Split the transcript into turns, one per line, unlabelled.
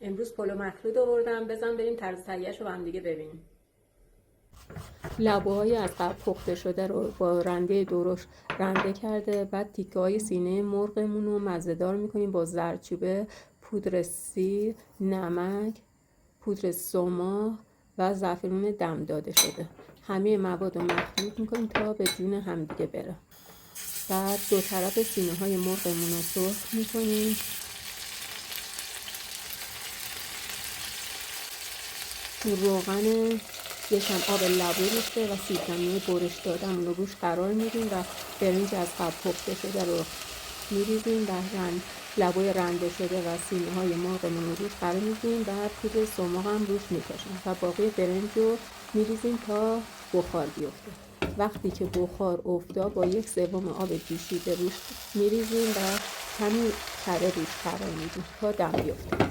امروز پلو مخلوط آوردم، بزن بریم طرز تهیه‌اش رو با هم دیگه ببینیم. لبوهای از قبل پخته شده رو با رنده درشت رنده کرده. بعد تیکه های سینه مرغمون رو مزه‌دار میکنیم با زردچوبه، پودر سیر، نمک، پودر سوما و زعفرون دم داده شده. همه مواد رو مخلوط میکنیم تا به جون همدیگه بره. بعد دو طرف سینه های مرغمون رو سرخ میکنیم. تو روغن یکم آب لبو ریخته و سیب زمینی برش دادم رو روش قرار میدیم و برنج از قبل پخته شده رو میریزیم و لبوی رنده شده و سینه های مرغمون رو روش قرار میدیم و پودر سماق هم روش میپاشیم و باقی برنج رو میریزیم تا بخار بیفته. وقتی که بخار افتاد با 1/3 آب جوشیده روش میریزیم و کمی کره روش قرار میدیم تا دم بیفته.